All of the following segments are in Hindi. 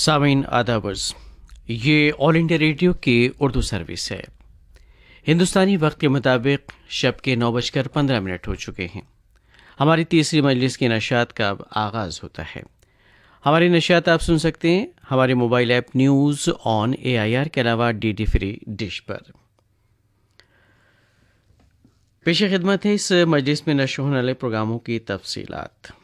सामीन आदाबर्स, ये ऑल इंडिया रेडियो की उर्दू सर्विस है। हिंदुस्तानी वक्त के मुताबिक शब के 9:15 हो चुके हैं। हमारी तीसरी मजलिस की नशात का अब आगाज़ होता है। हमारी नशात आप सुन सकते हैं हमारे mobile app news on AIR के अलावा DD फ्री डिश पर। पेश खिदमत है इस मजलिस में नशर होने वाले प्रोग्रामों की तफसीलात।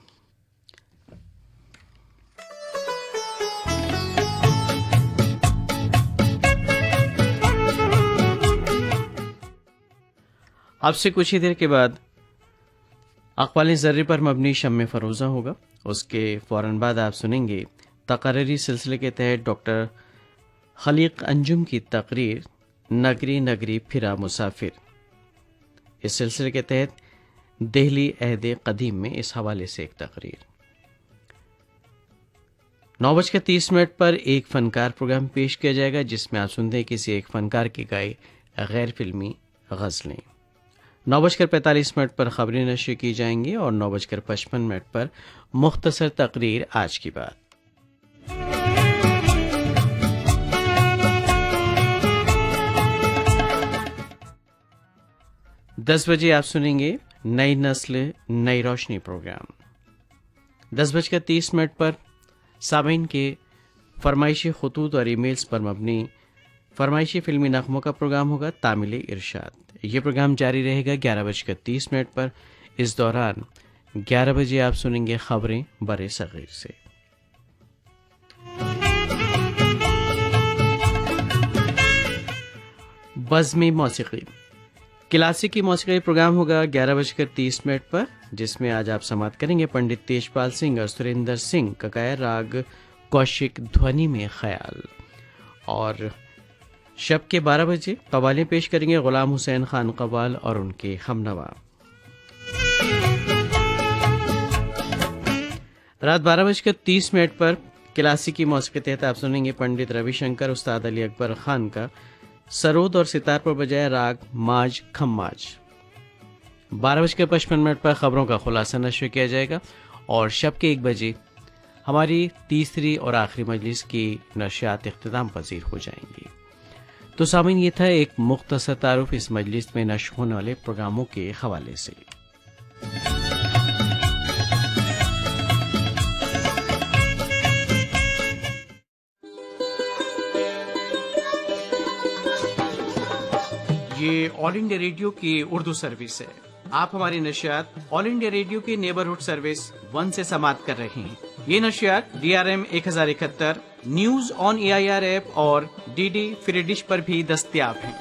आपसे कुछ ही देर के बाद अक़वाल ज़र्रे पर मबनी शम्मे फ़रोज़ा होगा। उसके फ़ौरन बाद आप सुनेंगे तक़रीरी सिलसिले के तहत डॉक्टर खलीक अंजुम की तकरीर नगरी नगरी फिरा मुसाफिर। इस सिलसिले के तहत दिल्ली अहद कदीम में इस हवाले से एक तकरीर। 9:30 पर एक फ़नकार प्रोग्राम पेश किया जाएगा जिसमें आप सुनते हैं किसी एक फ़नकार की गाई गैर फिल्मी गज़लें। 9:45 पर खबरें नशर की जाएंगी और 9:55 पर मुख्तसर तकरीर आज की बात। दस बजे आप सुनेंगे नई नस्ल नई रोशनी प्रोग्राम। 10:30 पर सामीन के फरमाइशी खतूत और ईमेल्स पर मबनी फरमाइशी फिल्मी नगमों का प्रोग्राम होगा तामिल इरशाद। ये प्रोग्राम जारी रहेगा 11:30 पर। इस दौरान 11 बजे आप सुनेंगे खबरें बड़े सगीर से। बज़्मी मौसीकी क्लासिकी मौसीकी प्रोग्राम होगा 11:30 पर, जिसमें आज आप समात करेंगे पंडित तेजपाल सिंह और सुरेंद्र सिंह का गाया राग कौशिक ध्वनि में ख्याल। और शब के 12 बजे कवालें पेश करेंगे गुलाम हुसैन खान कवाल और उनके हमनवा। रात 12:30 पर क्लासिकी मौसीकी के तहत आप सुनेंगे पंडित रविशंकर उस्ताद अली अकबर खान का सरोद और सितार पर बजाय राग माज खम्माज। 12:55 पर खबरों का खुलासा नशर किया जाएगा और शब के 1 बजे हमारी तीसरी और आखिरी मजलिस की नशियात इख्तिताम पजीर हो जाएंगी। तो सामीन, ये था एक मुख्तसर तारुफ इस मजलिस में नशर होने वाले प्रोग्रामों के हवाले से। ये ऑल इंडिया रेडियो की उर्दू सर्विस है। आप हमारी नशियात ऑल इंडिया रेडियो की नेबरहुड सर्विस 1 से समात कर रहे हैं। ये नशियात DRM 1071 news on AIR app और DD फ्री डिश पर भी दस्तयाब हैं।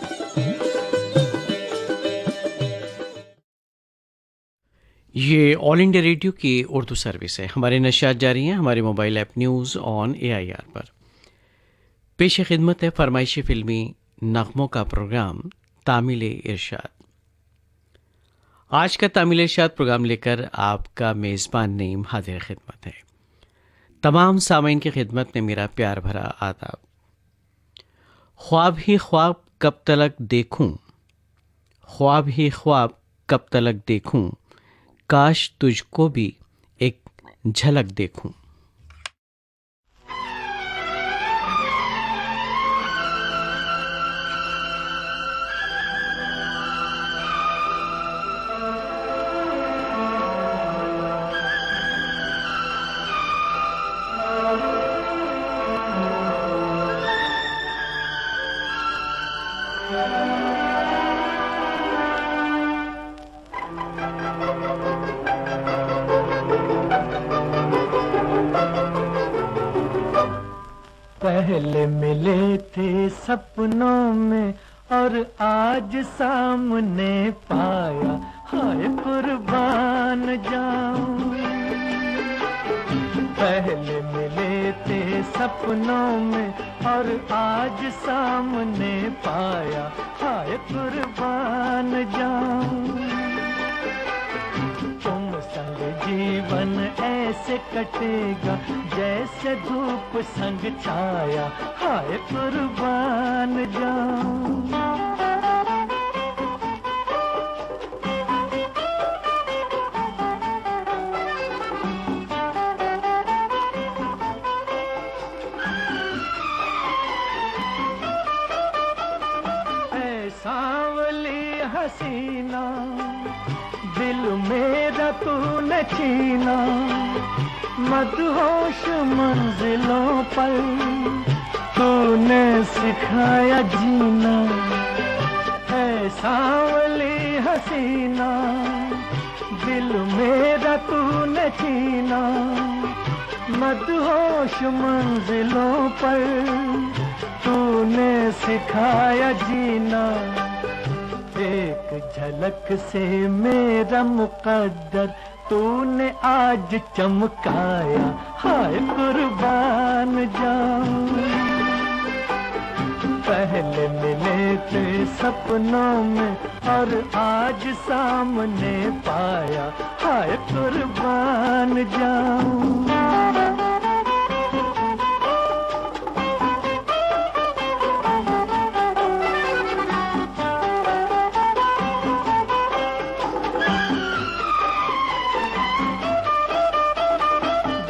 ये ऑल इंडिया रेडियो की उर्दू सर्विस है। हमारे नशियात जारी हैं हमारे mobile app news on AIR पर। पेश खिदमत है फरमाइशी फिल्मी नगमों का प्रोग्राम तामिल इरशाद। आज का तामिल इरशाद प्रोग्राम लेकर आपका मेज़बान नईम हाजिर खिदमत है। तमाम सामीन की खिदमत में मेरा प्यार भरा आदाब। ख्वाब ही ख्वाब कब तलक देखूं, ख्वाब ही ख्वाब कब तलक देखूं, काश तुझको भी एक झलक देखूं। पहले मिले थे सपनों में और आज सामने पाया, हाय कुर्बान जाऊं। पहले मिले थे सपनों में और आज सामने पाया, हाय कुर्बान जाऊं। तुम संग जीवन ऐसे कटेगा जैसे धूप संग छाया, हाय कुर्बान जाऊं। सांवली हसीना, दिल मेरा तूने छीना, मदहोश मंजिलों पर तूने सिखाया जीना। ऐ सांवली हसीना, दिल मेरा तूने छीना, मदहोश मंजिलों पर तूने सिखाया जीना। एक झलक से मेरा मुकद्दर तूने आज चमकाया, हाय कुर्बान जाऊं। पहले मिले थे सपनों में और आज सामने पाया, हाय कुर्बान जाऊं।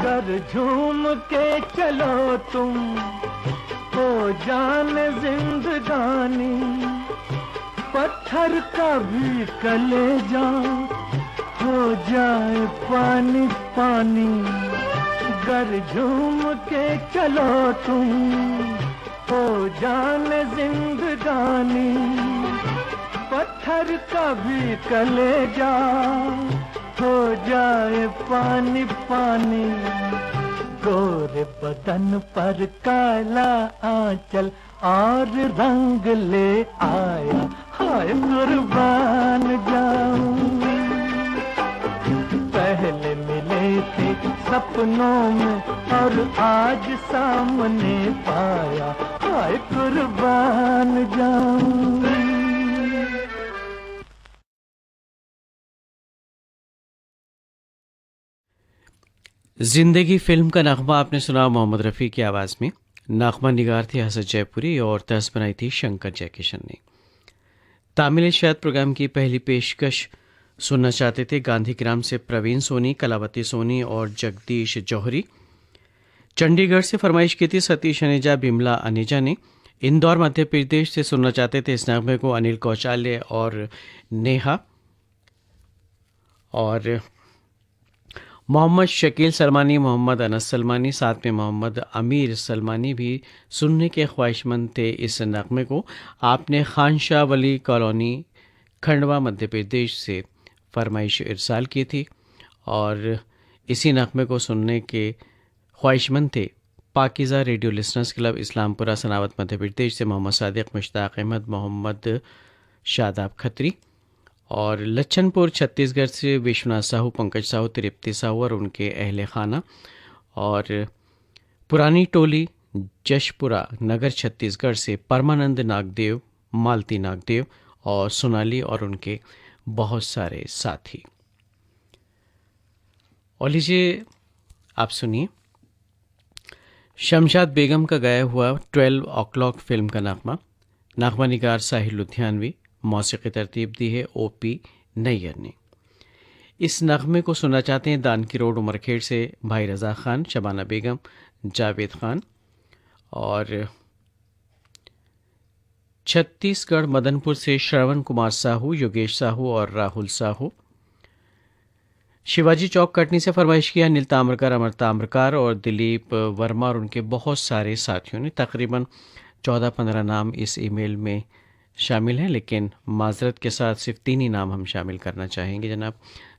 गर झूम के चलो तुम हो जाने जिंदगानी, पत्थर का भी कलेजा हो जाए पानी पानी। गर झूम के चलो तुम हो जाने जिंदगानी, पत्थर का भी कलेजा हो जाए पानी पानी। गोरे बदन पर काला आंचल और रंग ले आया, हाय कुर्बान जाऊं। पहले मिले थे सपनों में और आज सामने पाया, हाय कुर्बान जाऊं। जिंदगी फिल्म का नगमा आपने सुना मोहम्मद रफ़ी की आवाज़ में। नगमा निगार थी हसरत जयपुरी और तर्ज बनाई थी शंकर जयकिशन ने। तामिल शायद प्रोग्राम की पहली पेशकश सुनना चाहते थे गांधी ग्राम से प्रवीण सोनी, कलावती सोनी और जगदीश जौहरी। चंडीगढ़ से फरमाइश की थी सतीश अनेजा, बिमला अनेजा ने। इंदौर मध्य प्रदेश से सुनना चाहते थे इस नगमे को अनिल कौचाल्य और नेहा। और मोहम्मद शकील सलमानी, मोहम्मद अनस सलमानी, साथ में मोहम्मद अमीर सलमानी भी सुनने के ख्वाहिशमंद थे इस नगमे को। आपने खानशाह वली कॉलोनी खंडवा मध्य प्रदेश से फरमाइश इरसाल की थी और इसी नगमे को सुनने के ख्वाहिशमंद थे Pakeezah radio listeners club Islampura Sanawad Madhya Pradesh से मोहम्मद सादिक, मुश्ताक अहमद, मोहम्मद शादाब खत्री। और लच्छनपुर छत्तीसगढ़ से विश्वनाथ साहू, पंकज साहू, तृप्ति साहू और उनके अहले खाना। और पुरानी टोली जशपुरा नगर छत्तीसगढ़ से परमानंद नागदेव, मालती नागदेव और सोनाली और उनके बहुत सारे साथी। और लीजिए आप सुनिए शमशाद बेगम का गाया हुआ 12 o'clock फिल्म का नगमा। नगमा निगार साहिल लुधियानवी, मौसीकी तरतीब दी है OP नैयर ने। इस नगमे को सुनना चाहते हैं दानकी रोड उमरखेड़ से भाई रज़ा खान, शबाना बेगम, जावेद खान। और छत्तीसगढ़ मदनपुर से श्रवण कुमार साहू, योगेश साहू और राहुल साहू। शिवाजी चौक कटनी से फरमाइश किया नील ताम्रकार, अमर ताम्रकार और दिलीप वर्मा और उनके बहुत सारे साथियों ने। तकरीबन 14-15 नाम इस ईमेल में शामिल हैं, लेकिन माजरत के साथ सिर्फ 3 ही नाम हम शामिल करना चाहेंगे जनाब।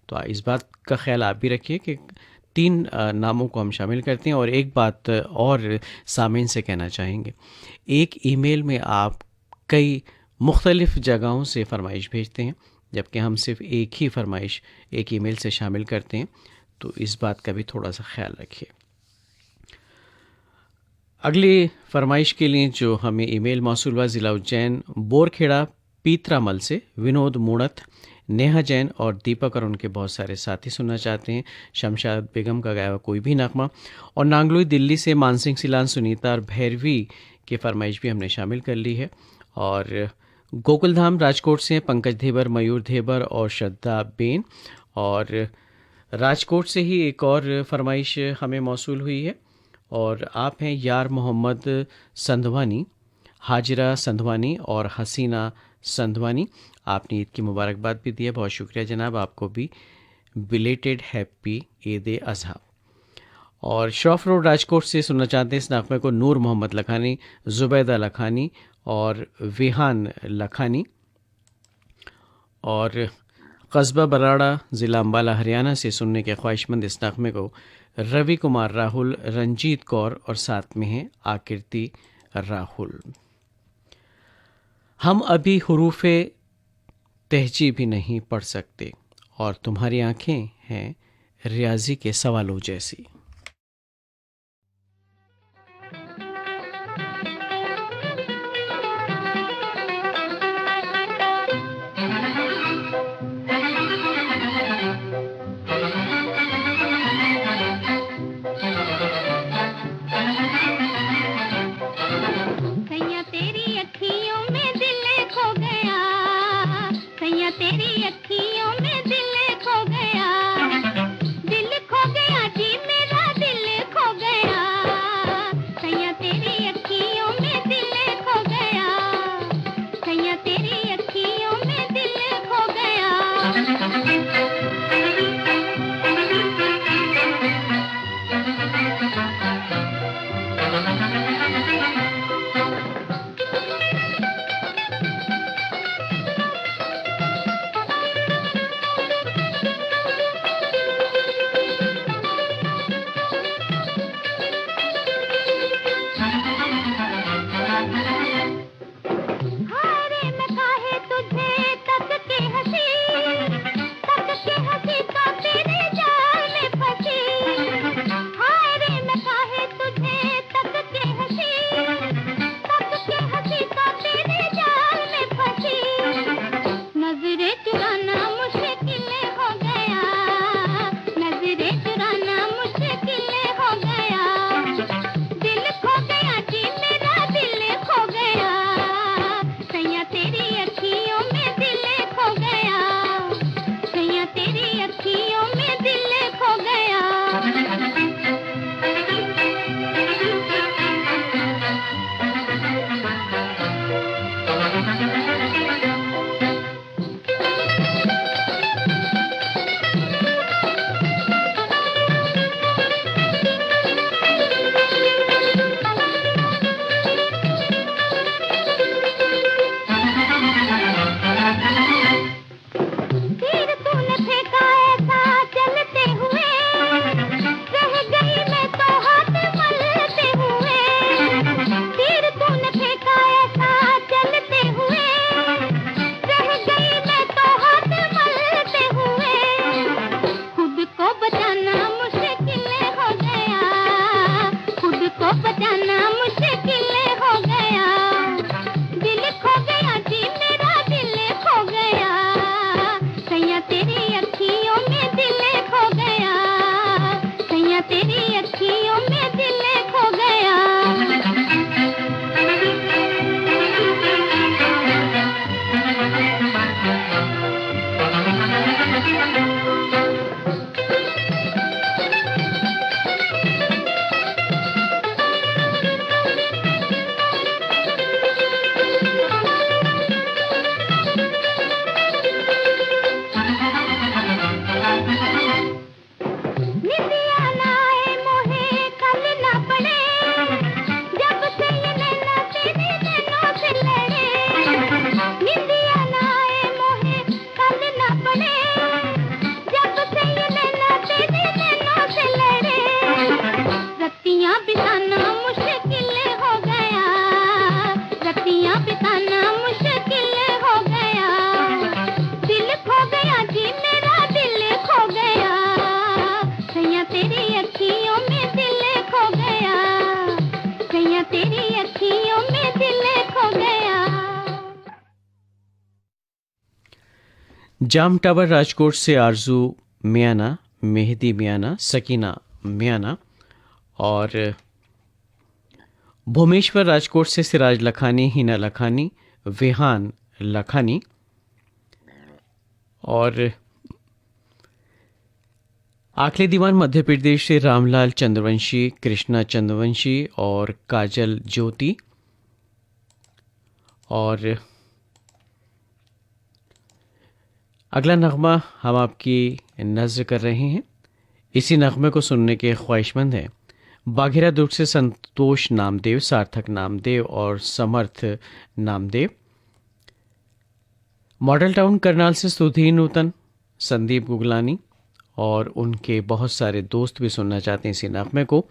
तो इस बात का ख्याल आप भी रखिए कि 3 नामों को हम शामिल करते हैं। और एक बात और सामीन से कहना चाहेंगे, एक ईमेल में आप कई मुख्तलिफ जगहों से फरमाइश भेजते हैं, जबकि हम सिर्फ एक ही फरमाइश एक ईमेल से शामिल करते हैं। तो इस बात का भी थोड़ा सा ख्याल रखिए। अगली फरमाइश के लिए जो हमें ईमेल मौसूल हुआ ज़िला उज्जैन बोरखेड़ा पीतरामल से विनोद मूणत, नेहा जैन और दीपक और उनके बहुत सारे साथी सुनना चाहते हैं शमशाद बेगम का गाया हुआ कोई भी नगमा। और नांगलोई दिल्ली से मानसिंह सिलान, सुनीता और भैरवी की फरमाइश भी हमने शामिल कर ली है। और गोकुलधाम राजकोट से पंकज धेबर, मयूर धेबर और श्रद्धा बेन। और राजकोट से ही एक और फरमाइश हमें मौसूल हुई है और आप हैं यार मोहम्मद संधवानी, हाजिरा संधवानी और हसीना संधवानी, आपने ईद की मुबारकबाद भी दी है, बहुत शुक्रिया जनाब, आपको भी बिलेटेड हैप्पी ईद ए अज़हा। और श्रॉफ रोड राजकोट से सुनना चाहते हैं इस नागमे को नूर मोहम्मद लखानी, ज़ुबैदा लखानी और विहान लखानी। और कस्बा बराड़ा ज़िला अम्बाला हरियाणा से सुनने के ख्वाहिशमंद इस नागमे को रवि कुमार राहुल, रंजीत कौर और साथ में हैं आकृति राहुल। हम अभी हुरूफे तहजी भी नहीं पढ़ सकते और तुम्हारी आंखें हैं रियाजी के सवालों जैसी। सैया तेरी अखियों में दिल खो गया, सैया तेरी अखियों में दिल खो गया, दिल खो गया जी मेरा दिल खो गया, सैया तेरी अखियों में दिल खो गया, सैया तेरी अखियों में दिल खो गया। हारे मैं काहे तुझे तक के हंसी का तेरे जाल में फंसी, हारे मैं काहे तुझे तक के हंसी का तेरे जाल में फंसी, नजरें चुराना मुश्किल हो गया, नजरें चुराना मुश्किल हो गया, दिल खो गया जी मेरा दिल खो गया, सैया तेरी अखियों में दिल खो गया, सैया तेरी अखियों में दिल खो गया। तीर तूने फेंका ऐसा चलते हुए, रह गई मैं तो हाथ मलते हुए, तीर तूने फेंका ऐसा चलते हुए, रह गई मैं तो हाथ मलते हुए, खुद को बचाना मुश्किल हो गया, खुद को बचाना मुश्किल हो गया, दिल खो गया जी मेरा दिल खो गया, सैया तेरी अखियों में दिल खो गया, सैया तेरी अखियों में दिल खो गया। निंदिया ना आए मोहे कल ना पड़े, जब से ये नैना तेरे नैनों से लड़े, निंदिया ना आए मोहे कल ना पड़े, जब से ये नैना तेरे नैनों से लड़े, रतियां बिताना मुश्किल हो गया, रतियां बिताना मुश्किल हो गया, दिल खो गया जी मेरा दिल खो गया, सैया तेरी अखियों में दिल खो गया, सैया तेरी अखियों में दिल खो गया। जाम टावर राजकोट से आरजू मियाना, मेहदी मियाना, सकीना मियाना और भूमेश्वर राजकोट से सिराज लखानी, हिना लखानी, विहान लखानी और आखिरी दीवान मध्य प्रदेश से रामलाल चंद्रवंशी, कृष्णा चंद्रवंशी और काजल ज्योति और अगला नगमा हम आपकी नज़र कर रहे हैं। इसी नगमे को सुनने के ख्वाहिशमंद हैं बाघेरा दुर्ग से संतोष नामदेव, सार्थक नामदेव और समर्थ नामदेव। मॉडल टाउन करनाल से सुधीर नूतन, संदीप गुगलानी और उनके बहुत सारे दोस्त भी सुनना चाहते हैं इसी नगमे को।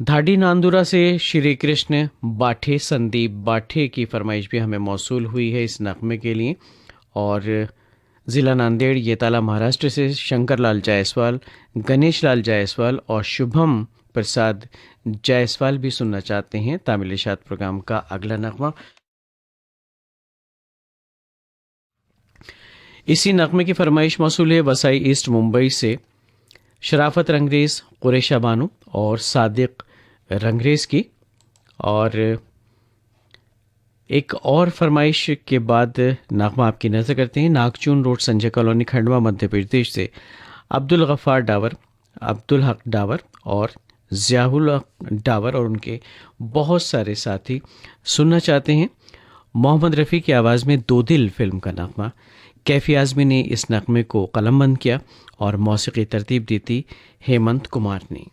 धाडी नांदुरा से श्री कृष्ण बाठे, संदीप बाठे की फरमाइश भी हमें मौसूल हुई है इस नगमे के लिए। और ज़िला नांदेड़ येताला महाराष्ट्र से शंकर लाल जायसवाल, गणेश लाल जायसवाल और शुभम प्रसाद जायसवाल भी सुनना चाहते हैं तामिल इशात प्रोग्राम का अगला नगमा। इसी नगमे की फरमाइश मौसूल है वसाई ईस्ट मुंबई से शराफत रंगरेज, कुरेशा बानू और सादिक रंगरेज की। और एक और फरमाइश के बाद नगमा आपकी नज़र करते हैं नागचून रोड, संजय कॉलोनी, खंडवा, मध्य प्रदेश से अब्दुल गफ़ार डावर, अब्दुल हक डावर और ज़ियाउल हक डावर और उनके बहुत सारे साथी सुनना चाहते हैं मोहम्मद रफ़ी की आवाज़ में दो दिल फिल्म का नगमा। कैफी आज़मी ने इस नगमे को कलमबंद किया और मौसीकी तरतीब दी थी हेमंत कुमार ने।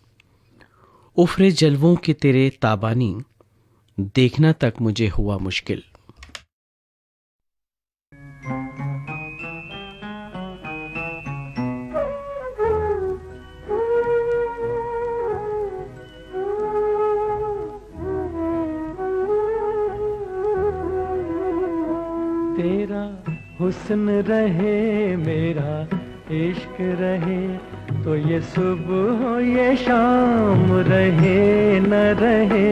उफ़रे जलवों के तेरे ताबानी, देखना तक मुझे हुआ मुश्किल। तेरा हुस्न रहे मेरा इश्क रहे, तो ये सुबह हो ये शाम रहे न रहे,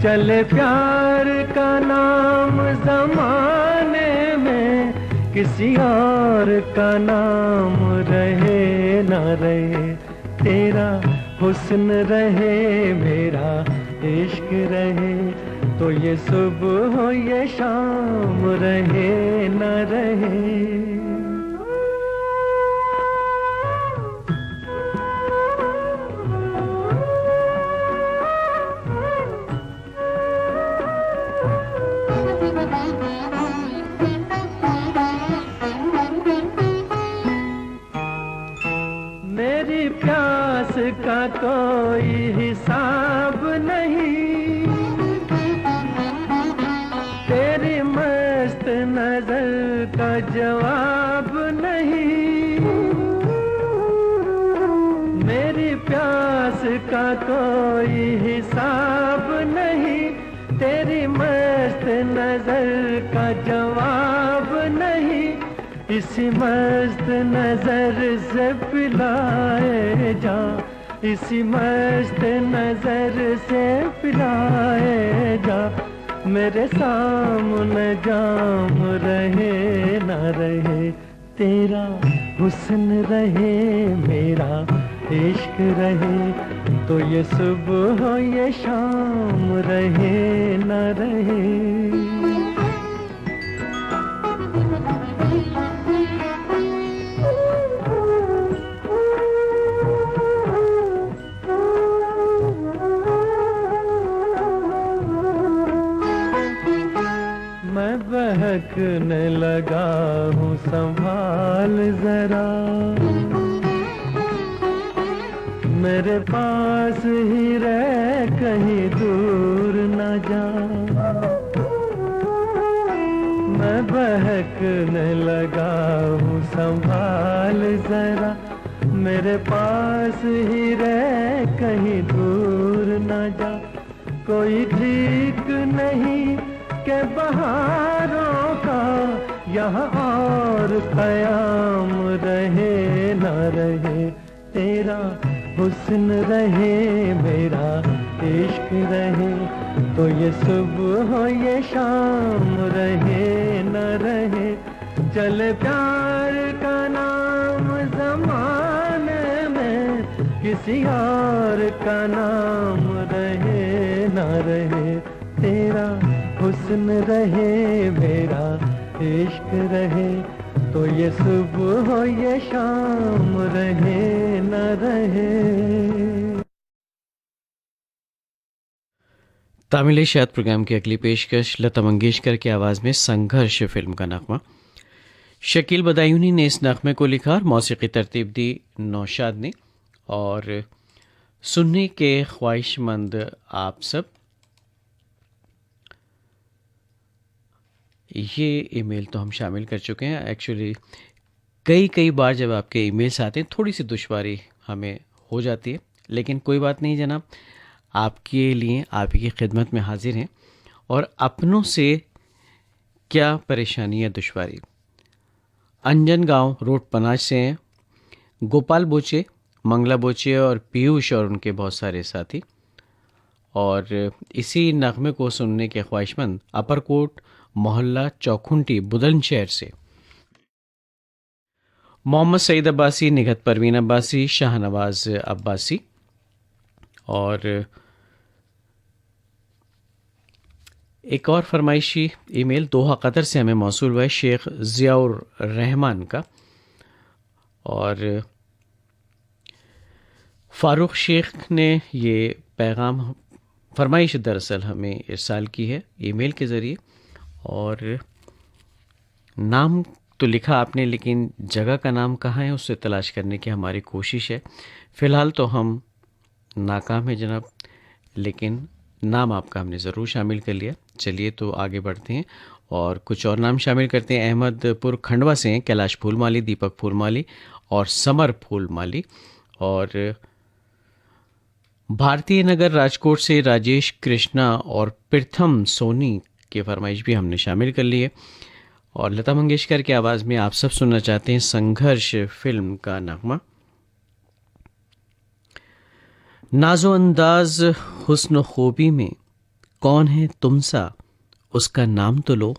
चले प्यार का नाम ज़माने में, किसी और का नाम रहे न रहे। तेरा हुस्न रहे मेरा इश्क रहे, तो ये सुबह हो ये शाम रहे न रहे। मेरी प्यास का कोई हिसाब नहीं, तेरी मस्त नजर का जवाब नहीं। मेरी प्यास का कोई हिसाब नहीं, तेरी मस्त नजर का जवाब नहीं। इसी मस्त नजर से पिलाए जा, इसी मस्त नजर से पिलाए जा, मेरे सामने जाम रहे न रहे। तेरा हुस्न रहे मेरा इश्क रहे, तो ये सुबह हो ये शाम रहे न रहे। मैं बहकने लगा हूँ संभाल जरा, मेरे पास ही रह कहीं दूर न जा। मैं बहकने लगा हूँ संभाल जरा, मेरे पास ही रह कहीं दूर न जा। कोई ठीक नहीं के बहारों का यहाँ और क़याम रहे न रहे। तेरा हुस्न रहे मेरा इश्क रहे, तो ये सुबह हो ये शाम रहे न रहे। चले प्यार का नाम ज़माने में, किसी और का नाम रहे न रहे। तेरा हुस्न रहे मेरा इश्क रहे, तो ये सुबह हो ये शाम रहे न रहे। तामिल इशात प्रोग्राम की अगली पेशकश लता मंगेशकर की आवाज़ में संघर्ष फिल्म का नगमा। शकील बदायूनी ने इस नगमे को लिखा और मौसीकी तरतीब दी नौशाद ने। और सुनने के ख्वाहिशमंद आप सब, ये ईमेल तो हम शामिल कर चुके हैं। एक्चुअली कई बार जब आपके ईमेल्स आते हैं थोड़ी सी दुश्वारी हमें हो जाती है, लेकिन कोई बात नहीं जनाब, आपके लिए आप ही की खिदमत में हाजिर हैं। और अपनों से क्या परेशानी या दुश्वारी। अंजन गांव रोड पनाज से हैं गोपाल बोचे, मंगला बोचे और पीयूष और उनके बहुत सारे साथी। और इसी नगमे को सुनने के ख्वाहिशमंद अपरकोट मोहल्ला चौखुंटी बुलंदशहर से मोहम्मद सईद अब्बासी, निगत परवीन अब्बासी, शाहनवाज अब्बासी। और एक और फरमाइशी ईमेल दोहा कतर से हमें मौसूल हुआ है शेख ज़ियाउर रहमान का। और फ़ारूक शेख ने ये पैगाम फरमाइश दरअसल हमें इरसाल की है ईमेल के ज़रिए। और नाम तो लिखा आपने, लेकिन जगह का नाम कहाँ है उससे तलाश करने की हमारी कोशिश है। फ़िलहाल तो हम नाकाम हैं जनाब, लेकिन नाम आपका हमने ज़रूर शामिल कर लिया। चलिए तो आगे बढ़ते हैं और कुछ और नाम शामिल करते हैं। अहमदपुर खंडवा से हैं कैलाश फूलमाली, दीपक फूलमाली और समर फूलमाली। और भारतीय नगर राजकोट से राजेश कृष्णा और प्रथम सोनी की फरमाइश भी हमने शामिल कर ली है। और लता मंगेशकर की आवाज़ में आप सब सुनना चाहते हैं संघर्ष फिल्म का नगमा। नाजो अंदाज हुस्न खूबी में कौन है तुमसा, उसका नाम तो लो।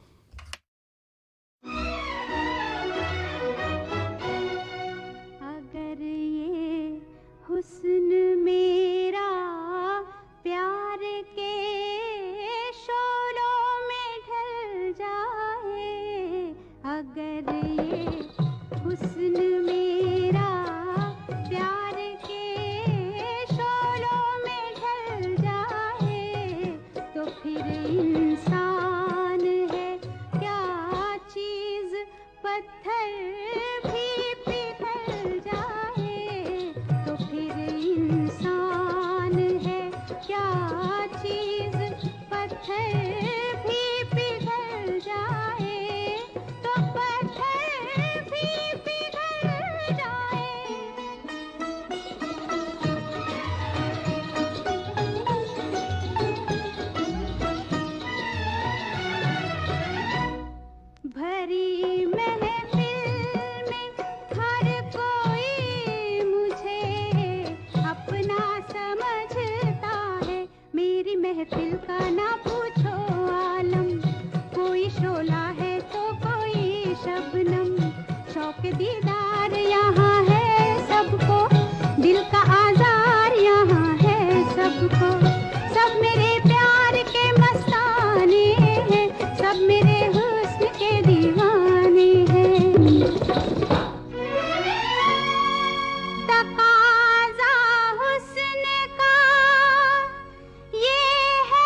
अगर ये हुस्न मेरा प्यार के शोलों में ढल जाए, अगर ये हुस्न मेरा प्यार के शोलों में ढल जाए, तो फिर इंसान है क्या चीज़, पत्थर भी पिघल जाए, तो फिर इंसान है क्या चीज़, पत्थर भी पिघल जाए, तो पत्थर भी पिघल जाए। भरी महफिल में हर कोई मुझे अपना समझता है, मेरी महफिल का ना पूछो आलम, कोई शोला है तो कोई शबनम, शौक दीदार यहाँ है सबको, दिल का आज़ार यहाँ है सबको, सब मेरे प्यार के मस्ताने हैं, सब मेरे हुस्न के दीवाने हैं। तकाज़ा हुस्न का ये है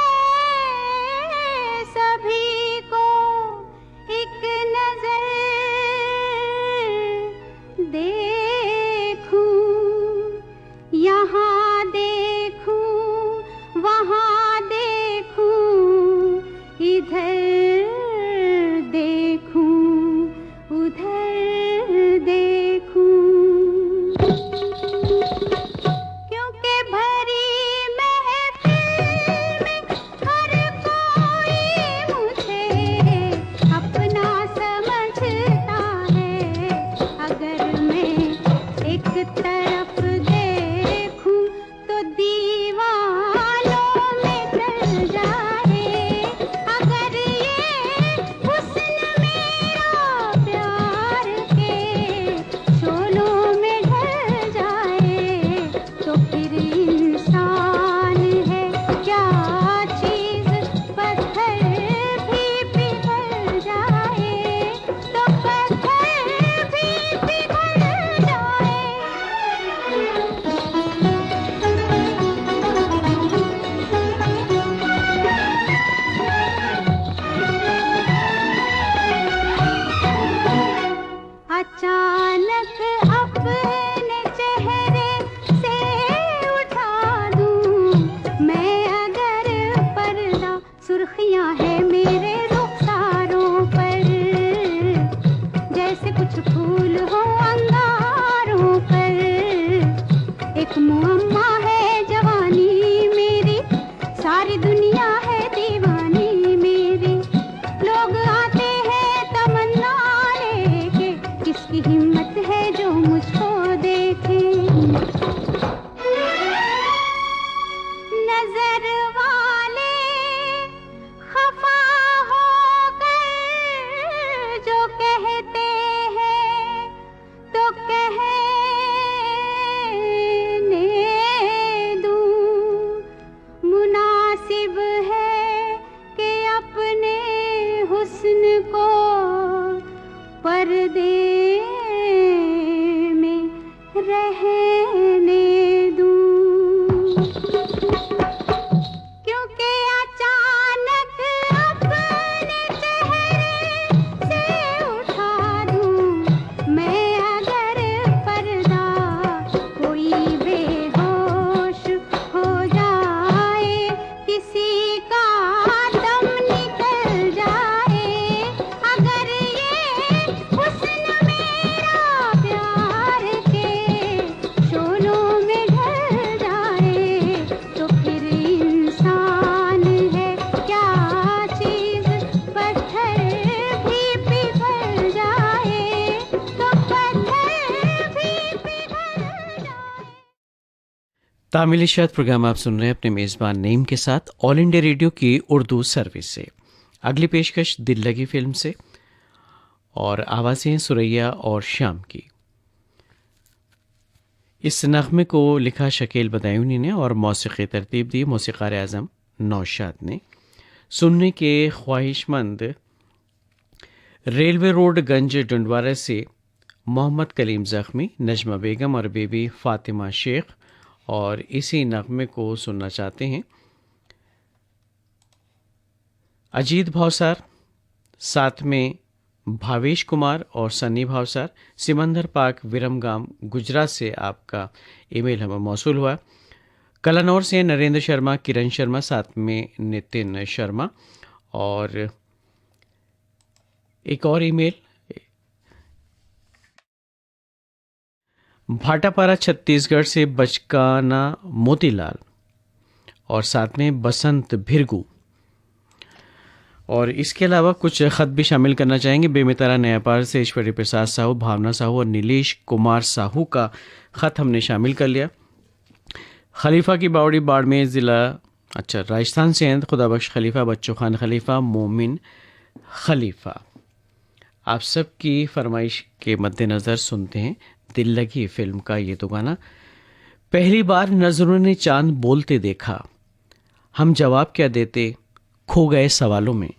तामिल इशात प्रोग्राम आप सुन रहे हैं अपने मेज़बान नईम के साथ ऑल इंडिया रेडियो की उर्दू सर्विस से। अगली पेशकश दिल लगी फिल्म से और आवाज़ें सुरैया और श्याम की। इस नग़मे को लिखा शकील बदायूनी ने और मौसीक़ी तरतीब दी मौसीक़ार आज़म नौशाद ने। सुनने के ख्वाहिशमंद रेलवे रोड गंज डुंडवारा से मोहम्मद कलीम ज़ख्मी, नजमा बेगम और बेबी फ़ातिमा शेख और इसी नग़मे को सुनना चाहते हैं अजीत भावसार, साथ में भावेश कुमार और सन्नी भावसार, सिमंदर पार्क, विरमगाम, गुजरात से आपका ईमेल हमें मौसूल हुआ। कलानौर से नरेंद्र शर्मा, किरण शर्मा, साथ में नितिन शर्मा और एक और ईमेल भाटापारा छत्तीसगढ़ से बचकाना मोतीलाल और साथ में बसंत भिरगू। और इसके अलावा कुछ ख़त भी शामिल करना चाहेंगे। बेमितारा नयापार से ईश्वरी प्रसाद साहू, भावना साहू और नीलेश कुमार साहू का ख़त हमने शामिल कर लिया। खलीफा की बावड़ी बाड़मेर ज़िला राजस्थान से हैं खुदाबख्श खलीफा, बच्चू खान खलीफा, मोमिन खलीफा। आप सब की फरमाइश के मद्देनज़र सुनते हैं दिल लगी फिल्म का ये तो गाना। पहली बार नजरों ने चांद बोलते देखा, हम जवाब क्या देते, खो गए सवालों में।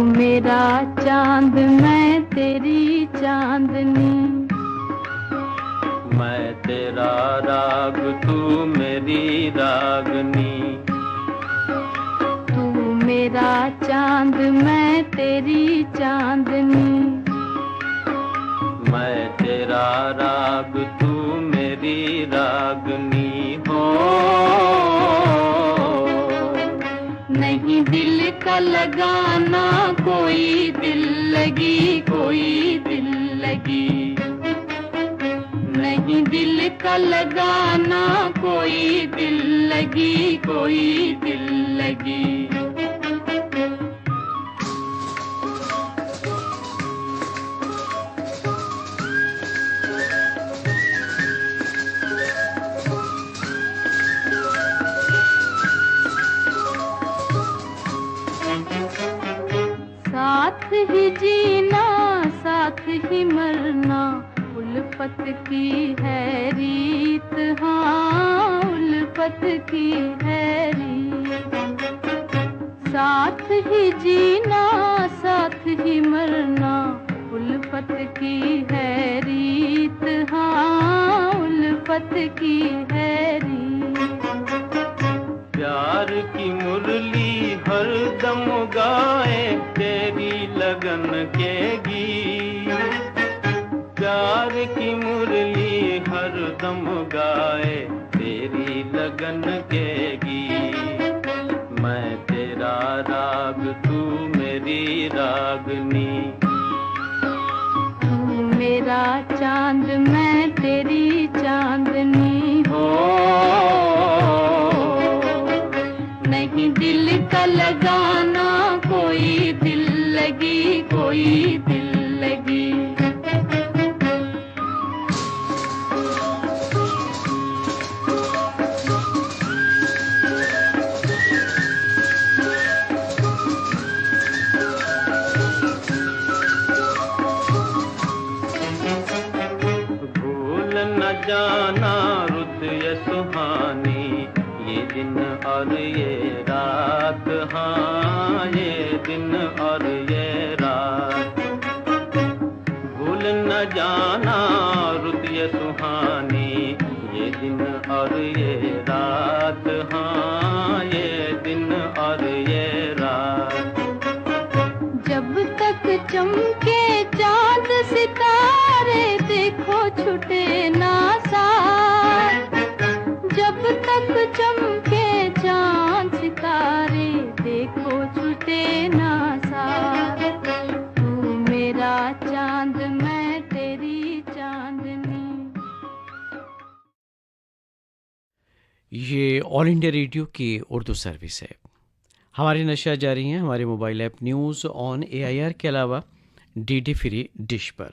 मेरा चांद मैं तेरी चांदनी, मैं तेरा राग तू मेरी रागनी, तू मेरा चांद मैं तेरी चांदनी, मैं तेरा राग तू मेरी रागनी हो। नहीं दिल का लगाना कोई दिल लगी, कोई दिल लगी, नहीं दिल का लगाना कोई दिल लगी, कोई दिल लगी। साथ ही जीना साथ ही मरना उल्फत की है रीत, हाँ उल्फत की है रीत। साथ ही जीना साथ ही मरना उल्फत की है रीत, हाँ उल्फत की है रीत। प्यार की मुरली हर दम गाए तेरी लगन के गीत, प्यार की मुरली हर दम गाए तेरी लगन के गीत। मैं तेरा राग तू मेरी रागनी, तू मेरा चांद मैं तेरी चांदनी हो। नहीं दिल का लगाना कोई दिल लगी, कोई दिल लगी। भूल न जाना रुत ये सुहानी, ये दिन और ये रात, हाँ ये दिन और ये रात। भूल न जाना रुत ये सुहानी, ये दिन और ये रात, हाँ ये दिन और ये रात। जब तक चमके चांद सितारे देखो छुटे ना साथ, जब तक चमके चांद सितारे देखो ये ऑल इंडिया रेडियो की उर्दू सर्विस है। हमारी नशियात जारी हैं हमारे mobile app news on AIR के अलावा DD फ्री डिश पर।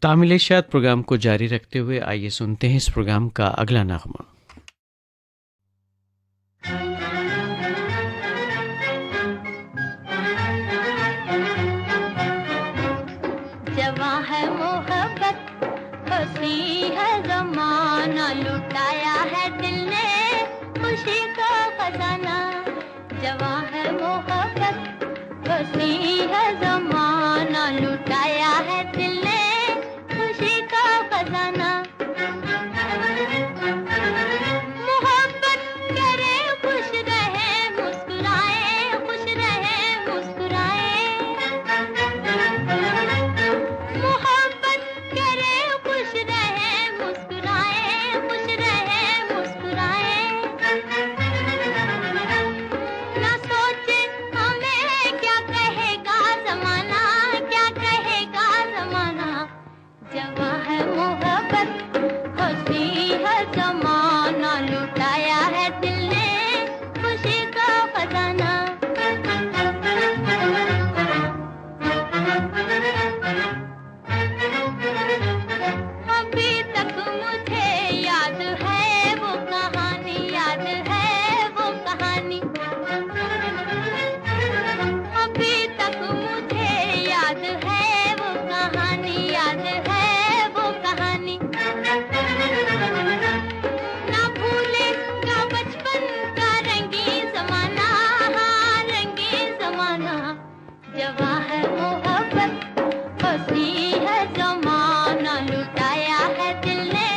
तामिलेशियात प्रोग्राम को जारी रखते हुए आइए सुनते हैं इस प्रोग्राम का अगला नगमा। जवां है मोहब्बत हंसी है जमाना लुटाया है दिल ने खुशी का खजाना जवां है मोहब्बत हंसी है जमाना लुटाया है दिल ने खुशी का खजाना मोहब्बत करे खुश रहे मुस्कुराए मोहब्बत करे खुश रहे मुस्कुराए ना सोचे हमें क्या कहेगा जमाना जवां है मोहब्बत हंसी है जमाना लुटाया है दिल ने खुशी का खजाना अभी तक मुझे याद है वो कहानी अभी तक मुझे याद है वो कहानी ना भूलेगा बचपन का रंगीन जमाना जवां है मोहब्बत हंसी है जमाना लुटाया है दिल ने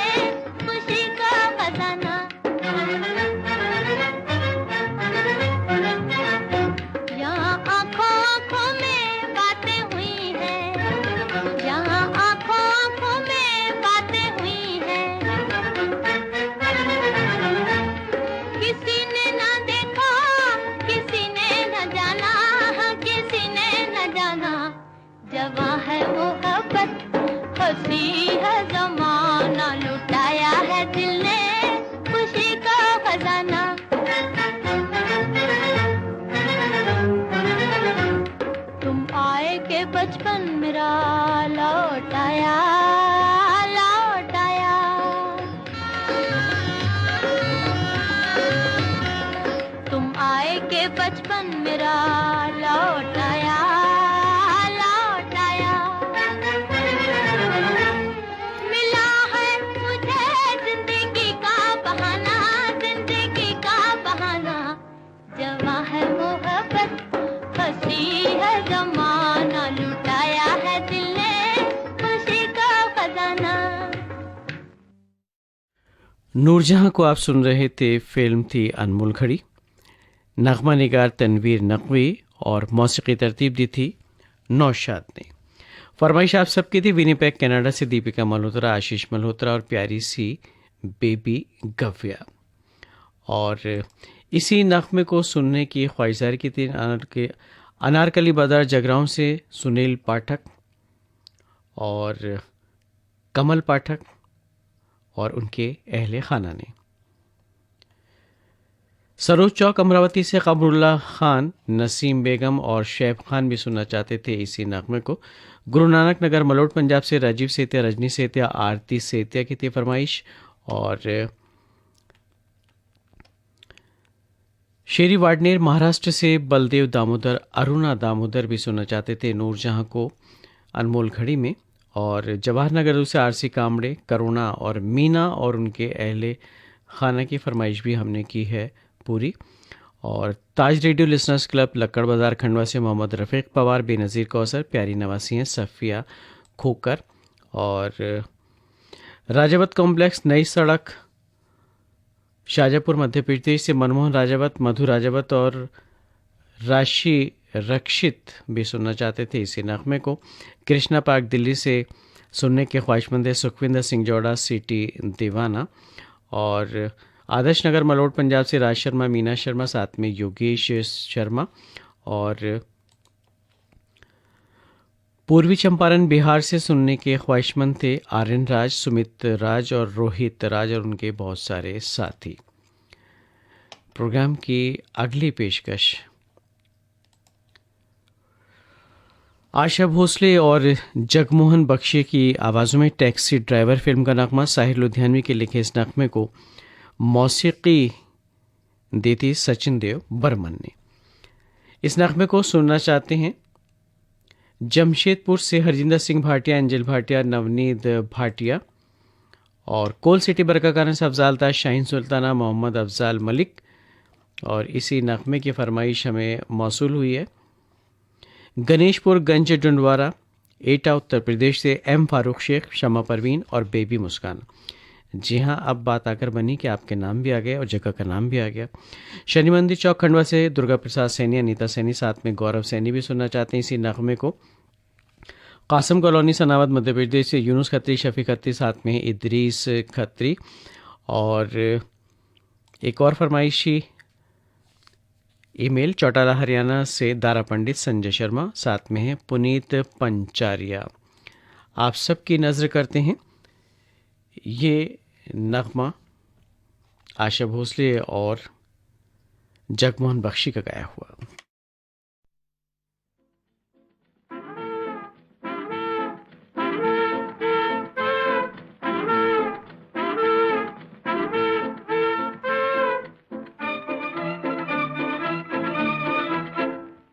खुशी का खजाना यहाँ आँखों में बातें हुई हैं यहाँ आँखों में बातें हुई हैं किसी ने ना देखा किसी ने न जाना जवां है मोहब्बत हंसी है जमाना लुटाया है दिल ने खुशी का खजाना तुम आए के बचपन मेरा लौट आया तुम आए के बचपन मेरा लौट आया मिला है मुझे जिंदगी का बहाना जवां है मोहब्बत हंसी है जमाना लुटाया है दिल ने खुशी का खजाना नूरजहां को आप सुन रहे थे। फिल्म थी अनमोल घड़ी। नगमा निगार तनवीर नकवी और मौसीकी तरतीब दी थी नौशाद ने। फरमाइश आप सबकी थी विनीपेग कनाडा से दीपिका मल्होत्रा, आशीष मल्होत्रा और प्यारी सी बेबी गव्या। और इसी नगमे को सुनने की ख्वाहिशदारी की थी अनारकली बाजार जगरांव से सुनील पाठक और कमल पाठक और उनके अहले खाना ने। सरोज चौक अमरावती से कमरुल्ला खान, नसीम बेगम और शैब खान भी सुनना चाहते थे इसी नगमे को। गुरु नानक नगर मलोट पंजाब से राजीव सेतिया, रजनी सेतिया, आरती सेतिया की थी फरमाइश। और शेरी वाडनेर महाराष्ट्र से बलदेव दामोदर, अरुणा दामोदर भी सुनना चाहते थे नूरजहां को अनमोल घड़ी में। और जवाहर नगर से आरसी कामड़े, करुणा और मीना और उनके अहले खाना की फरमाइश भी हमने की है पूरी। और ताज रेडियो लिसनर्स क्लब लक्कड़ बाजार खंडवा से मोहम्मद रफ़ीक पवार, बेनज़ीर कौसर, प्यारी नवासी हैं, सफ़िया खोकर। और राजावत कॉम्प्लेक्स, नई सड़क, शाजापुर मध्य प्रदेश से मनमोहन राजावत, मधु राजावत और राशि रक्षित भी सुनना चाहते थे इसी नगमे को। कृष्णा पार्क दिल्ली से सुनने के ख्वाहिशमंद है सुखविंदर सिंह जोड़ा, सिटी दीवाना। और आदर्श नगर मलोट पंजाब से राज शर्मा, मीना शर्मा, साथ में योगेश शर्मा। और पूर्वी चंपारण बिहार से सुनने के ख्वाहिशमंद थे आर्यन राज, सुमित राज और रोहित राज और उनके बहुत सारे साथी। प्रोग्राम की अगली पेशकश आशा भोसले और जगमोहन बख्शी की आवाज़ों में टैक्सी ड्राइवर फिल्म का नगमा। साहिर लुधियानवी के लिखे इस नगमे को मौसीकी दी थी सचिन देव बर्मन ने। इस नगमे को सुनना चाहते हैं जमशेदपुर से हरजिंदर सिंह भाटिया, एंजल भाटिया, नवनीत भाटिया और कोल सिटी बरकाकाना से अफजाल ताज, शाहीन सुल्ताना, मोहम्मद अफजाल मलिक। और इसी नगमे की फरमाइश हमें मौसूल हुई है गणेशपुर गंज डुंडवारा, एटा उत्तर प्रदेश से एम फारूक शेख, शमा परवीन और बेबी मुस्कान। जी हाँ, अब बात आकर बनी कि आपके नाम भी आ गए और जगह का नाम भी आ गया। शनि मंदिर चौक खंडवा से दुर्गा प्रसाद सैनी, अनीता सैनी, साथ में गौरव सैनी भी सुनना चाहते हैं इसी नगमे को। कासम कॉलोनी सनावद मध्य प्रदेश से यूनुस खत्री, शफी खत्री, साथ में इदरीस खत्री। और एक और फरमाइशी ईमेल चौटाला हरियाणा से दारा पंडित संजय शर्मा, साथ में है पुनीत पंचारिया। आप सबकी नज़र करते हैं ये नगमा आशा भोसले और जगमोहन बख्शी का गाया हुआ।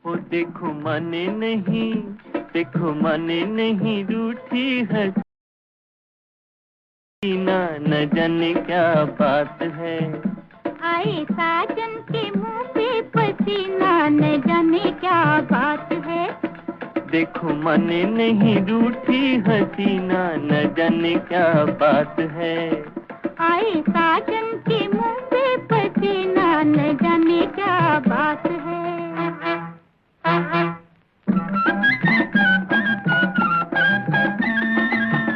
वो देखो माने नहीं, देखो माने नहीं, रूठी हसीना, न जाने क्या बात है। आए साजन के मुंह पे पसीना, न जाने क्या बात है। देखो माने नहीं, रूठी हसीना, न जाने क्या बात है। आए साजन के मुंह पे पसीना, न जाने क्या बात है।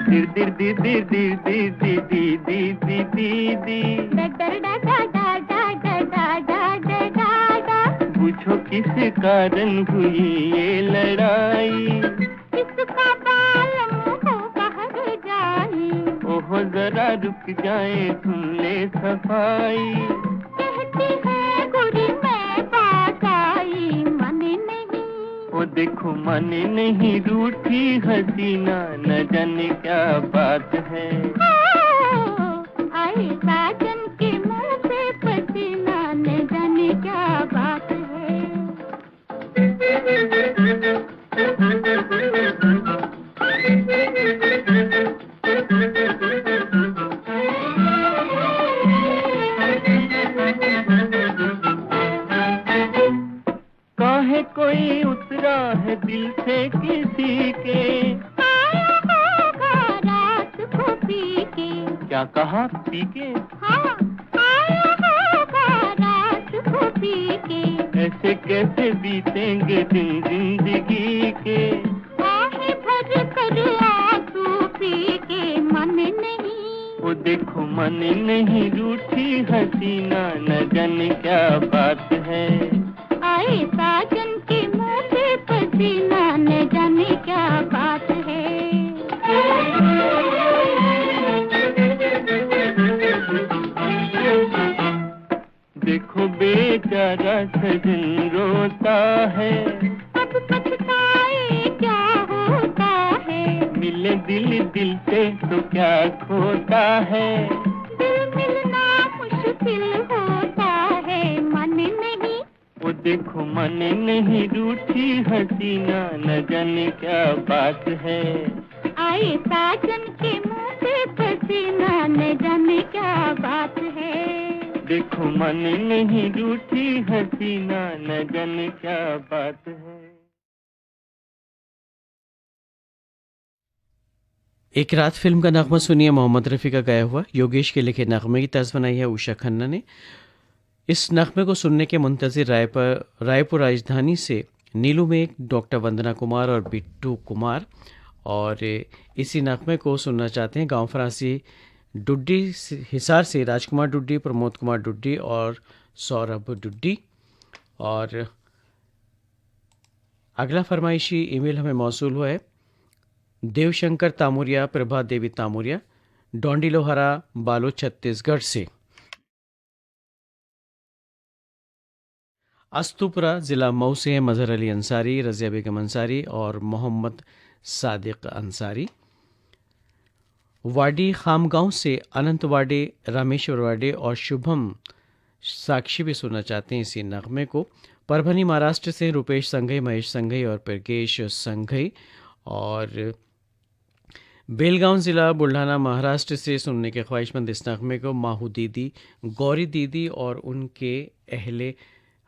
दिर दिर दिर दिर दिर दिर दिर दिर दिर दिर दिर दिर। डा डा डा डा डा डा डा डा डा डा डा। पूछो किस कारण हुई ये लड़ाई, किसका बाल मुंह बहर जाए। ओहो जरा रुक जाए, सुन ले सफाई। कहती है गुरी मैं बात आई, मने नहीं। वो देखो माने नहीं, रूठी हसीना, न जाने क्या बात है। आए साजन के मुंह पे पसीना, न जाने क्या बात है। काहे कोई उतरा है दिल से किसी के, आया होगा रात को पी के। क्या कहा पी के? हाँ, आया होगा रात को पी के। ऐसे कैसे बीतेंगे दिन जिंदगी के। आहे भर कर आंसू पी के, मन नहीं। वो देखो माने नहीं, रूठी हसीना, न जाने क्या बात है। आए साजन के मुंह पे पसीना, न जाने क्या बात है। देखो बेचारा सजन रोता है, अब पछताए क्या होता है। मिले दिल दिल से तो क्या खोता है। दिल मिलना मुश्किल होता है, मन नहीं। वो देखो माने नहीं, रूठी हसीना, न जाने क्या बात है। आए साजन के मुंह पे पसीना, न जाने क्या बात है। देखो माने नहीं, रूठी हसीना, न जाने क्या बात है। एक रात फिल्म का नगमा सुनिए मोहम्मद रफ़ी का गाया हुआ। योगेश के लिखे नगमे की तर्ज बनाई है उषा खन्ना ने। इस नगमे को सुनने के मुंतज़िर रायपुर राजधानी से नीलू मेघ, डॉक्टर वंदना कुमार और बिट्टू कुमार। और इसी नगमे को सुनना चाहते हैं गांव फरासी डुड्डी हिसार से राजकुमार डुड्डी, प्रमोद कुमार डुड्डी और सौरभ डुड्डी। और अगला फरमाइशी ईमेल हमें मौसूल हुआ है देवशंकर तामुरिया, प्रभा देवी तामुरिया, डोंडिलोहरा, बालो, छत्तीसगढ़ से। अस्तुपुरा ज़िला मऊ से हैं मजहर अली अंसारी, रज़िया बेगम अंसारी और मोहम्मद सादिक अंसारी। वाडी खामगांव से अनंत वाडे, रामेश्वर वाडे और शुभम साक्षी भी सुनना चाहते हैं इसी नगमे को। परभनी महाराष्ट्र से रुपेश संघई, महेश संघई और प्रकेश संघई। और बेलगांव ज़िला बुल्ढाना महाराष्ट्र से सुनने के ख्वाहिशमंद इस नगमे को माहू दीदी, गौरी दीदी और उनके अहले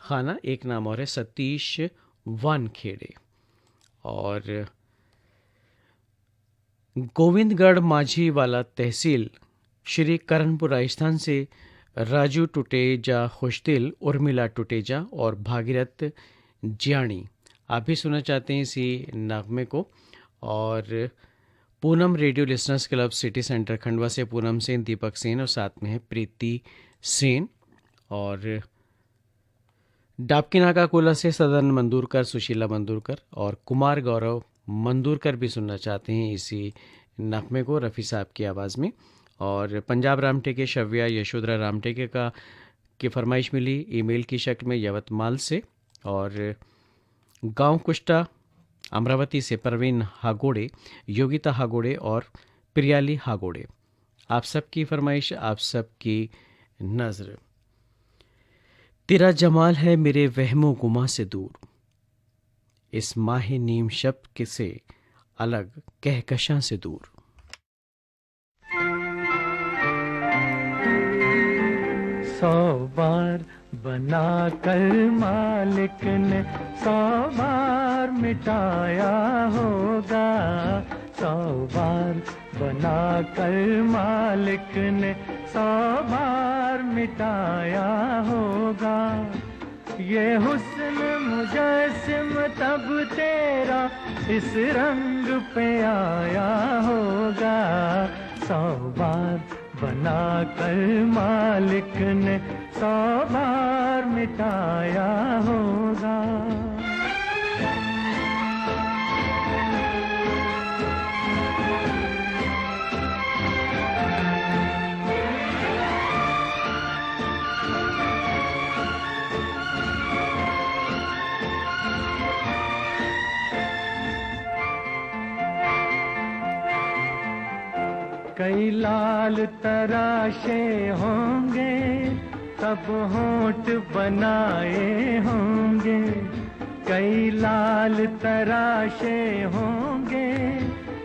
खाना, एक नाम और है सतीश वानखेड़े। और गोविंदगढ़ माझी वाला तहसील श्री करणपुर राजस्थान से राजू टुटेजा खुशदिल, उर्मिला टुटेजा और भागीरथ जियाणी आप भी सुनना चाहते हैं इसी नगमे को। और Poonam radio listeners club city centre Khandwa से पूनम सेन, दीपक सेन और साथ में है प्रीति सेन। और डाबकीनाका कोला से सदन मंदूरकर, सुशीला मंदूरकर और कुमार गौरव मंदूरकर भी सुनना चाहते हैं इसी नगमे को रफ़ी साहब की आवाज़ में। और पंजाब रामटेके, शव्या यशोधरा रामटेके का की फरमाइश मिली ईमेल की शक्ल में यवतमाल से। और गांव कुष्टा अमरावती से परवीन हागोड़े, योगिता हागोड़े और प्रियाली हागोड़े आप सबकी फरमाइश, आप सबकी नज़र। तेरा जमाल है मेरे वहमो गुमा से दूर, इस माहे नीम शब्द के से अलग कहकशां से दूर। सौ बार बना कर मालिक ने 100 बार मिटाया होगा, 100 बार बना कर मालिक ने 100 बार मिटाया होगा। ये हुस्न मुजस्सिम तब तेरा इस रंग पे आया होगा, 100 बार बना कर मालिक ने 100 बार मिटाया होगा। कई लाल तराशे होंगे तब होंठ बनाए होंगे, कई लाल तराशे होंगे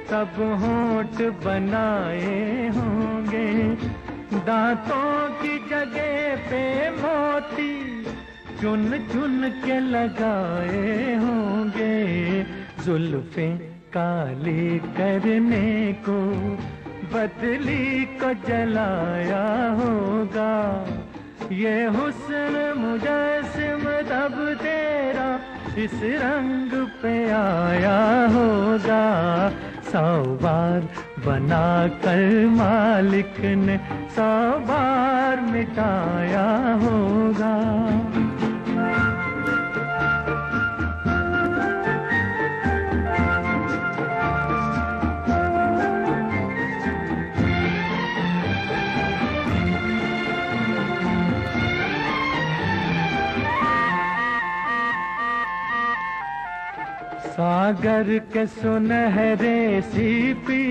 तब होंठ बनाए होंगे। दांतों की जगह पे मोती चुन चुन के लगाए होंगे, जुल्फें काली करने को बदली को जलाया होगा। ये हुस्न मुजस्सिम तब तेरा इस रंग पे आया होगा, 100 बार बना कर मालिक ने 100 बार मिटाया होगा। सागर के सुनहरे सीपी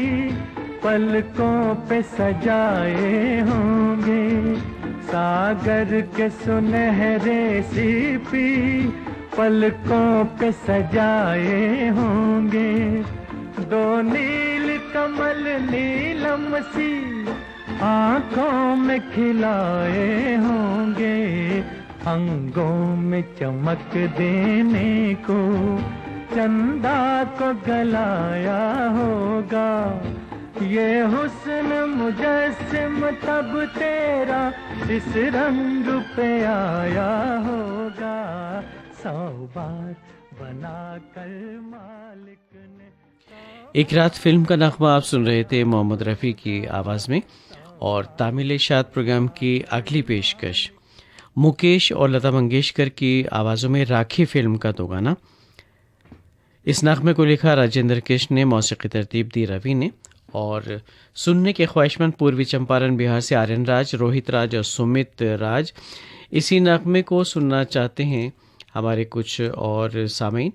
पलकों पे सजाए होंगे, सागर के सुनहरे सीपी पलकों पे सजाए होंगे। दो नील कमल नीलम सी आंखों में खिलाए होंगे, अंगों में चमक देने को चंदा को गलाया होगा। ये हुस्न मुजस्सिम तब तेरा इस रंग पे आया होगा, 100 बार बना कर मालिक ने। एक रात फिल्म का नगमा आप सुन रहे थे मोहम्मद रफ़ी की आवाज़ में। और तामिल शाद प्रोग्राम की अगली पेशकश मुकेश और लता मंगेशकर की आवाज़ों में राखी फिल्म का दो गाना। इस नगमे को लिखा राजेंद्र कृष्ण ने, मौसीकी तरतीब दी रवि ने। और सुनने के ख्वाहिशमंद पूर्वी चंपारण बिहार से आर्यन राज, रोहित राज और सुमित राज इसी नगमे को सुनना चाहते हैं। हमारे कुछ और सामीन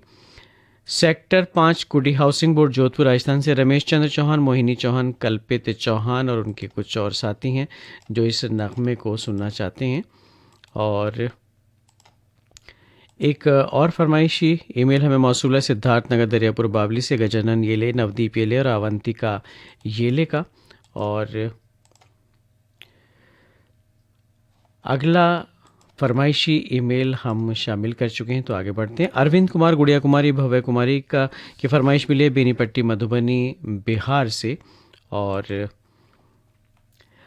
सेक्टर 5 कुडी हाउसिंग बोर्ड जोधपुर राजस्थान से रमेश चंद्र चौहान, मोहिनी चौहान, कल्पित चौहान और उनके कुछ और साथी हैं जो इस नगमे को सुनना चाहते हैं। और एक और फरमाइशी ईमेल हमें मौसूल है सिद्धार्थ नगर दरियापुर बावली से गजानन येले, नवदीप येले और अवंतिका येले का। और अगला फरमाइशी ईमेल हम शामिल कर चुके हैं, तो आगे बढ़ते हैं। अरविंद कुमार, गुड़िया कुमारी, भव्य कुमारी की फरमाइश मिली है बेनीपट्टी मधुबनी बिहार से। और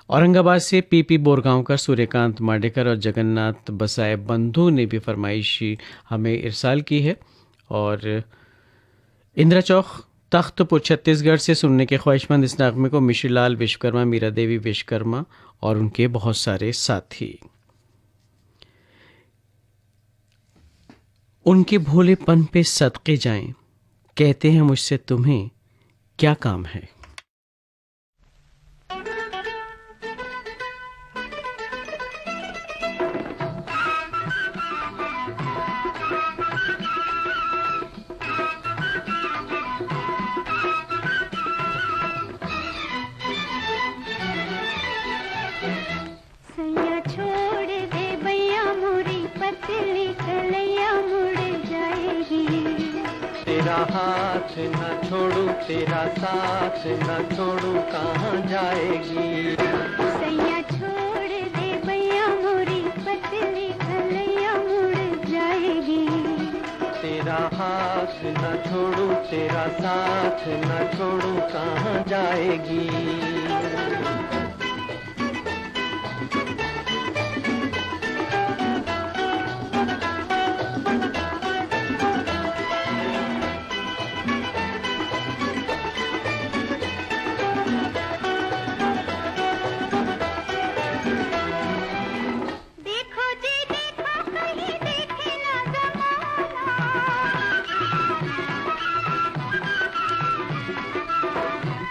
औरंगाबाद से पीपी बोरगांवकर, सूर्यकांत माडेकर और जगन्नाथ बसाए बंधु ने भी फरमाइशी हमें इरसाल की है। और इंदिरा चौक तख्तपुर छत्तीसगढ़ से सुनने के ख्वाहिशमंद इस नगमे को मिश्रीलाल विश्वकर्मा, मीरा देवी विश्वकर्मा और उनके बहुत सारे साथी। उनके भोलेपन पे सदके जाएं, कहते हैं मुझसे तुम्हें क्या काम है। सैया छोड़ दे भैया मोरी पतली कलैया मुड़ जाएगी। तेरा हाथ न छोड़ू, तेरा साथ न छोड़ू, कहाँ जाएगी। सैया छोड़ दे भैया मोरी पतली कलैया मुड़ जाएगी। तेरा हाथ न छोड़ू, तेरा साथ न छोड़ू, कहाँ जाएगी। देखो जी देखो कहीं देखे ना ज़माना।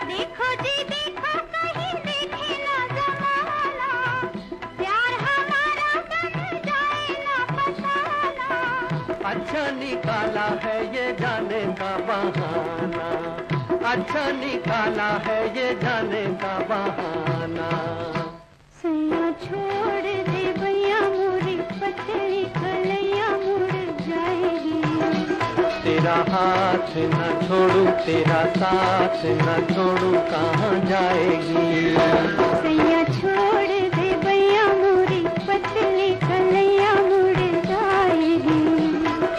देखो जी देखो कहीं देखे ना ज़माना। प्यार हमारा बन जाए ना फसाना। अच्छा निकाला है ये जाने का बहाना, अच्छा निकाला है ये जाने का बहाना। सैया छोड़ दे भैया मोरी पतली कलैया मुड़ जाएगी। तेरा हाथ न छोड़ू, तेरा साथ न छोड़ू, कहाँ जाएगी। सैया छोड़ दे भैया मोरी पतली कलैया मुड़ जाएगी।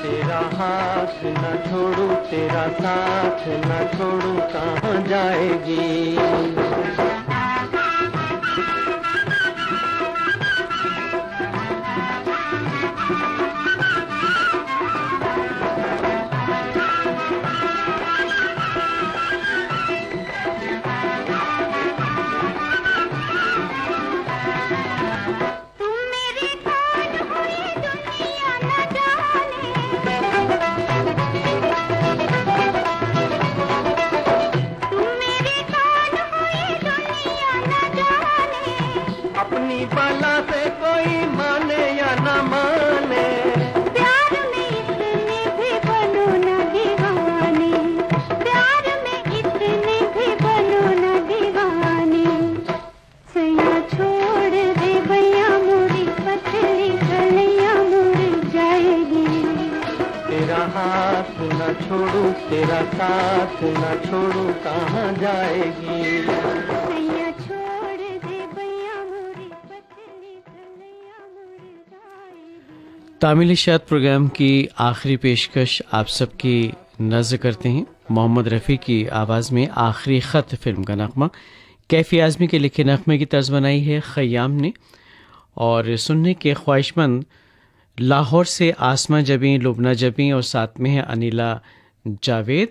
तेरा हाथ न छोड़ू, तेरा साथ न छोड़ू, कहाँ जाएगी। तुम मेरे कौन हो ये दुनिया न जाने। तुम मेरे कौन हो ये दुनिया न जाने। अपनी बला से कोई माने या न माने। प्यार में इतने भी बनो न दीवाने। प्यार में इतने भी बनो न दीवाने। सैया छोड़ दे भैया मोरी पतली कलैया मुड़ जाएगी। तेरा हाथ न छोड़ू, तेरा साथ न छोड़ू, कहाँ जाएगी। सैया छोड़ दे भैया मोरी पतली कलैया मुड़ जाएगी। तामिल इशात प्रोग्राम की आखिरी पेशकश आप सबकी नज़र करते हैं। मोहम्मद रफ़ी की आवाज़ में आखिरी ख़त फिल्म का नगमा कैफ़ी आज़मी के लिखे नगमे की तर्ज बनाई है खयाम ने। और सुनने के ख्वाहिशमंद लाहौर से आसमा जबी, लुबना जबी और साथ में है अनिला जावेद।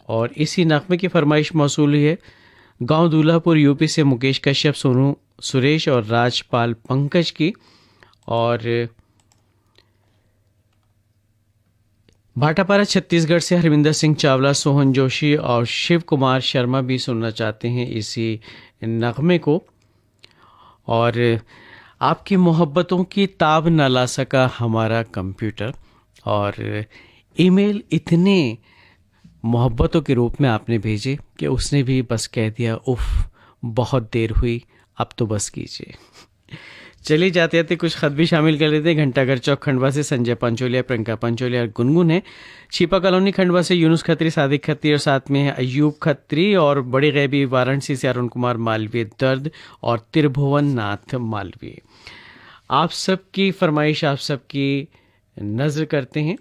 और इसी नगमे की फरमाइश मौसूल है गांव दूल्हापुर यूपी से मुकेश कश्यप, सोनू सुरेश और राजपाल पंकज की। और भाटापारा छत्तीसगढ़ से हरविंदर सिंह चावला, सोहन जोशी और शिव कुमार शर्मा भी सुनना चाहते हैं इसी नगमे को। और आपकी मोहब्बतों की ताब न ला सका हमारा कंप्यूटर, और ईमेल इतने मोहब्बतों के रूप में आपने भेजे कि उसने भी बस कह दिया उफ बहुत देर हुई, अब तो बस कीजिए। चलिए जाते जाते कुछ खत भी शामिल कर लेते हैं। घंटाघर चौक खंडवा से संजय पंचोलिया, प्रियंका पंचोलिया और गुनगुन है। छिपा कॉलोनी खंडवा से यूनुस खत्री, सादिक खत्री और साथ में है अयूब खत्री, और बड़ी गैबी वाराणसी से अरुण कुमार मालवीय दर्द और त्रिभुवन नाथ मालवीय। आप सबकी फरमाइश, आप सबकी नजर करते हैं।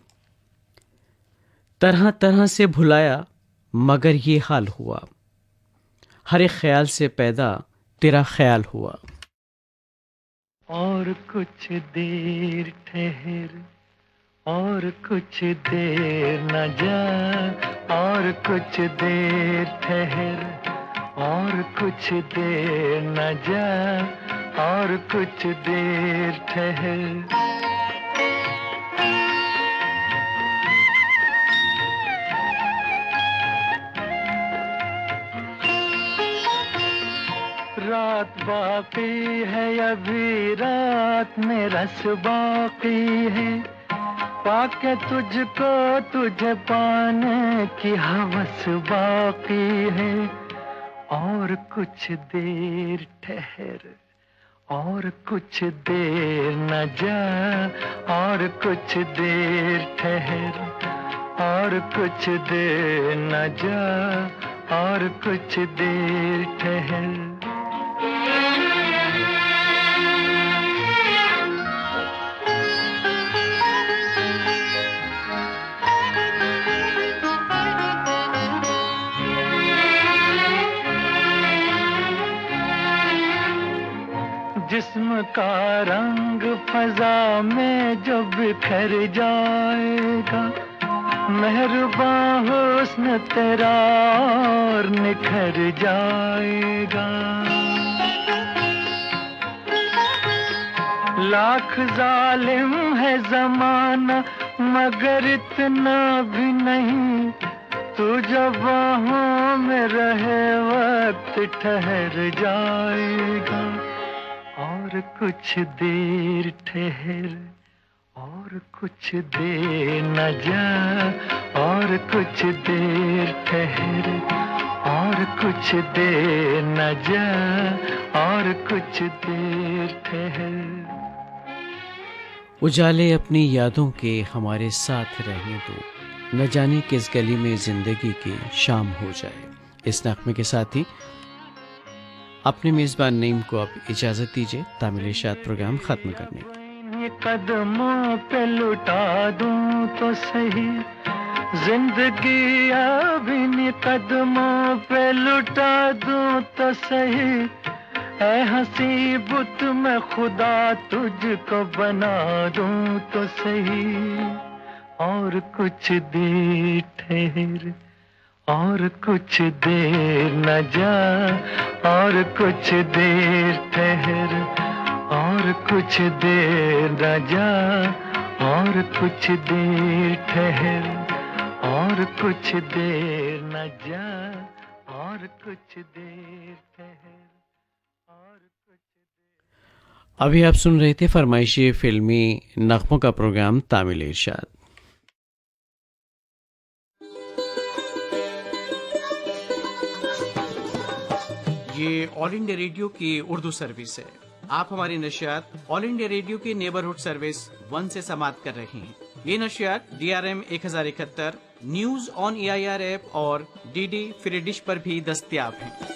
तरह तरह से भुलाया मगर ये हाल हुआ, हर एक ख्याल से पैदा तेरा ख्याल हुआ। और कुछ देर ठहर, और कुछ देर न जा, और कुछ देर ठहर, और कुछ देर न जा, और कुछ देर ठहर। रात बाकी है अभी, रात में रस बाकी है, पाके तुझको तुझे पाने की हवस बाकी है। और कुछ देर ठहर, और कुछ देर न जा, और कुछ देर ठहर, और कुछ देर न जा, और कुछ देर ठहर। जिस्म का रंग फजा में जो बिखर जाएगा, मेहरबान हुस्न तेरा और निखर जाएगा। लाख जालिम है जमाना मगर इतना भी नहीं, तू जब बाहों में रहे वक्त ठहर जाएगा। और कुछ देर ठहर, और कुछ देर न जा, और कुछ देर ठहर, और कुछ देर न जा, और कुछ देर ठहर। उजाले अपनी यादों के हमारे साथ रहने दो, न जाने किस गली में जिंदगी की शाम हो जाए। इस नगमे के साथ ही अपने मेजबान नईम को अब इजाजत दीजिए तामिल इशात प्रोग्राम खत्म करने की। कदमों पे लुटा दूं तो सही, जिंदगी अभी कदमों पे लुटा दूं तो सही। ऐ हंसी बुत मैं खुदा तुझको बना दूं तो सही। और कुछ देर ठहर, और कुछ देर न जा, और कुछ देर ठहर, और कुछ देर न जा, और कुछ देर ठहर, और कुछ देर न जा, और कुछ देर ठहर, और कुछ देर। अभी आप सुन रहे थे फरमाइशी फिल्मी नगमों का प्रोग्राम तामिल इरशाद। ये ऑल इंडिया रेडियो की उर्दू सर्विस है। आप हमारी नशियात ऑल इंडिया रेडियो की नेबरहुड सर्विस 1 से समाप्त कर रहे हैं। ये नशियात DRM 1071, news on AIR app और DD फ्री डिश पर भी दस्तयाब हैं।